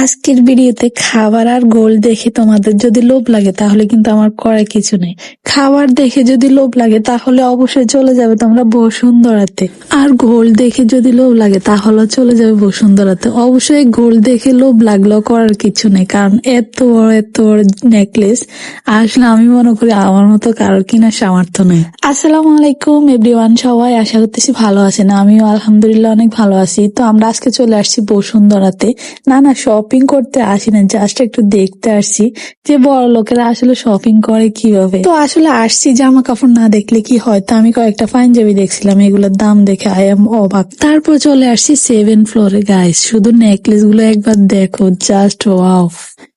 আজকের ভিডিওতে খাবার আর গোল দেখে তোমাদের যদি লোভ লাগে তাহলে কিন্তু আমার করার কিছু নেই। খাবার দেখে যদি লোভ লাগে তাহলে অবশ্যই চলে যাবে তোমরা বসুন্ধরাতে, আর গোল দেখে যদি লোভ লাগে তাহলে চলে যাবে বসুন্ধরাতে। অবশ্যই গোল দেখে লোভ লাগলেও করার কিছু নেই, কারণ এত বড় নেকলেস আসলে আমি মনে করি আমার মতো কারোর কিনা সামর্থ্য নেই। আসসালামু আলাইকুম এভরিওয়ান, সবাই আশা করতেছি ভালো আছেন। আমিও আলহামদুলিল্লাহ অনেক ভালো আছি। তো আমরা আজকে চলে আসছি বসুন্ধরাতে। না শপিং করতে আসি না, জাস্ট একটু দেখতে আসছি যে বড় লোকেরা আসলে শপিং করে কিভাবে। তো আসলে আসছি জামা কাপড় না দেখলে কি হয়, তো আমি কয়েকটা পাঞ্জাবি দেখছিলাম, এগুলোর দাম দেখে আই এম অবাক। তারপর চলে আসছি 7 ফ্লোরে। গাইস শুধু নেকলেস গুলো একবার দেখো, জাস্ট ওয়াও।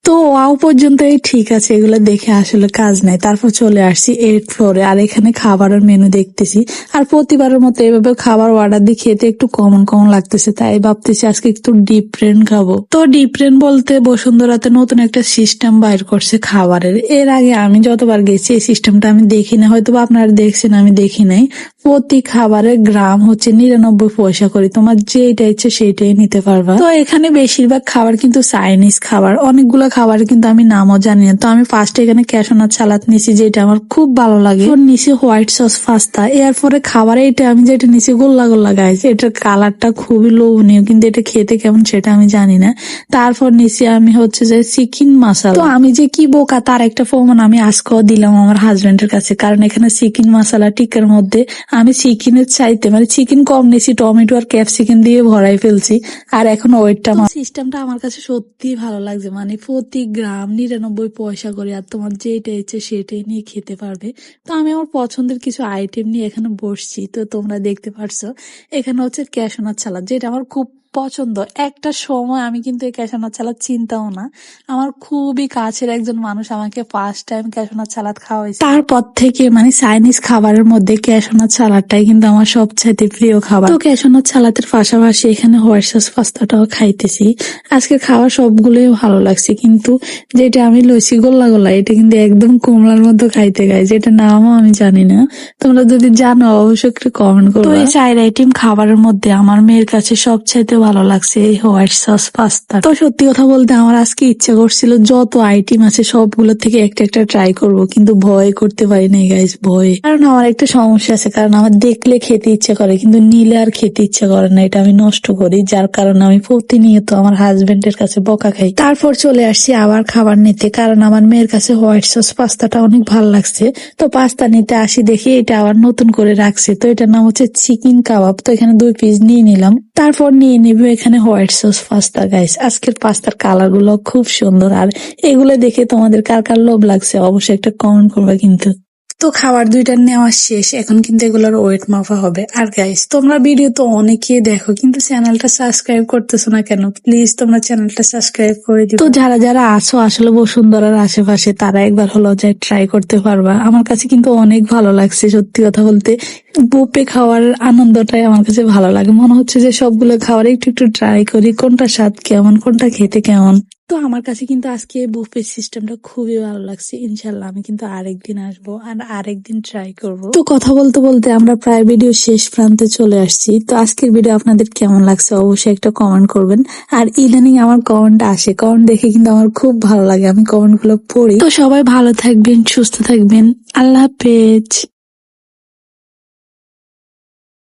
তো ওয়াও পর্যন্তই ঠিক আছে, এগুলো দেখে আসলে কাজ নাই। তারপর চলে আসছি 8 ফ্লোরে, আর এখানে খাবারের মেনু দেখতেছি। আর প্রতিবারের মতো এভাবে খাবার অর্ডার দিয়ে খেতে একটু কমন কমন লাগতেছে, তাই ভাবতেছি আজকে একটু ডিফারেন্ট খাবো। তো ডিফারেন্ট বলতে বসুন্ধরাতে নতুন একটা সিস্টেম বাইর করছে খাবারের। এর আগে আমি যতবার গেছি এই সিস্টেমটা আমি দেখি না, হয়তো আপনারা দেখছেন, আমি দেখি নাই। প্রতি খাবারের গ্রাম হচ্ছে 99 পয়সা করে, তোমার যেটা ইচ্ছে সেটাই নিতে পারবা। তো এখানে বেশিরভাগ খাবার কিন্তু চাইনিজ খাবার, অনেকগুলো খাবার কিন্তু আমি নামও জানি না। তো আমি ফার্স্টে এখানে ক্যাশনাট সালাদ নিছি, যেটা আমার খুব ভালো লাগে। নিচে হোয়াইট সস পাস্তা, এরপরে খাবারে এটা আমি যেটা নিচে গোল্লা গোল্লা গাইস, এটার কালারটা খুবই লোভনীয়, কিন্তু এটা খেতে কেমন সেটা আমি জানি না। তারপর নিচে আমি হচ্ছে যে চিকেন মশলা। তো আমি যে কি বোকা তার একটা প্রমাণ আমি আজকেও দিলাম আমার হাজবেন্ডের কাছে, কারণ এখানে চিকেন মশলা টিকার মধ্যে আমি চিকেনের চাইতে চিকেন কম নিয়েছি, টমেটো আর ক্যাপসিকাম দিয়ে ভরাই ফেলছি। আর এখন ওয়েটটা সিস্টেমটা আমার কাছে সত্যি ভালো লাগছে, প্রতি গ্রাম 99 পয়সা করে, আর তোমার যেটা ইচ্ছে সেটাই নিয়ে খেতে পারবে। তো আমি আমার পছন্দের কিছু আইটেম নিয়ে এখানে বসছি। তো তোমরা দেখতে পারছো এখানে হচ্ছে ক্যাশনাট সালাদ, যেটা আমার খুব পছন্দ। একটা সময় আমি কিন্তু এই ক্যাশনাট সালাদ চিনতাম না, আমার খুবই কাছের একজন মানুষ আমাকে ফার্স্ট টাইম ক্যাশনাট সালাদ খাওয়াইছে। তারপর থেকে চাইনিজ খাবারের মধ্যে ক্যাশনাট সালাদটাই কিন্তু আমার সবচাইতে প্রিয় খাবার। তো ক্যাশনাট সালাদের পাশাপাশি এখানে হোয়াইট সস পাস্তাটাও খাইতেছি। আজকে খাওয়া সবগুলোই ভালো লাগছে, কিন্তু যেটা আমি লইছি গোল্লা গোল্লা, এটা কিন্তু একদম কমলার মতো খাইতে গাই, যেটা নামও আমি জানি না। তোমরা যদি জানো অবশ্যই একটু কমেন্ট করো। তো এই 4 আইটেম খাবারের মধ্যে আমার মেয়ের কাছে সবচাইতে ভালো লাগছে এই হোয়াইট সস পাস্তা। তো সত্যি কথা বলতে আমার আজকে ইচ্ছা করছিল যত আইটেম আছে সবগুলো থেকে একটা একটা ট্রাই করব, কিন্তু ভয় করতে পারি নাই গাইস, ভয়ে। কারণ আমার একটা সমস্যা আছে, কারণ আমার দেখলে খেতে ইচ্ছা করে কিন্তু নিলে আর খেতে ইচ্ছা করে না, এটা আমি নষ্ট করি, যার কারণে আমি প্রতিনিয়ত আমার হাজবেন্ডের কাছে বকা খাই। তারপর চলে আসছি আবার খাবার নিতে, কারণ আমার মেয়ের কাছে হোয়াইট সস পাস্তাটা অনেক ভালো লাগছে। তো পাস্তা নিতে আসি, দেখি এটা আবার নতুন করে রাখছে। তো এটার নাম হচ্ছে চিকেন কাবাব। তো এখানে 2 পিস নিয়ে নিলাম। তারপর নিয়ে নিব এখানে হোয়াইট সস পাস্তা। গাইস আজকের পাস্তার কালার গুলো খুব সুন্দর, আর এগুলো দেখে তোমাদের কার কার লোভ লাগছে অবশ্যই একটা কমেন্ট করবে কিন্তু। তো খাবার 2টা নেওয়া শেষ, এখন কিন্তু এগুলোর ওয়েট মাপা হবে। আর গাইস তোমরা ভিডিও তো অনেকেই দেখো কিন্তু চ্যানেলটা সাবস্ক্রাইব করতেছো না কেন? প্লিজ তোমরা চ্যানেলটা সাবস্ক্রাইব করে দিও। তো যারা যারা আছো আসলে বসুন্ধরার আশেপাশে, তারা একবার হলো যাই ট্রাই করতে পারবা। আমার কাছে কিন্তু অনেক ভালো লাগছে, সত্যি কথা বলতে বুফে খাওয়ার আনন্দটাই আমার কাছে ভালো লাগে। মনে হচ্ছে যে সবগুলো খাবার একটু একটু ট্রাই করি, কোনটা স্বাদ কেমন, কোনটা খেতে কেমন। তো আমার কাছে কিন্তু আজকে বুফে সিস্টেমটা খুবই ভালো লাগছে। ইনশাল্লাহ আমি কিন্তু আরেকদিন আসবো আর আরেকদিন ট্রাই করব। তো কথা বলতে বলতে আমরা প্রায় ভিডিও শেষ প্রান্তে চলে আসছি। তো আজকের ভিডিও আপনাদের কেমন লাগছে অবশ্যই একটা কমেন্ট করবেন। আর ইদানিং আমার কমেন্ট আসে, কমেন্ট দেখে কিন্তু আমার খুব ভালো লাগে, আমি কমেন্ট গুলো পড়ি। তো সবাই ভালো থাকবেন, সুস্থ থাকবেন, আল্লাহ হাফেজ।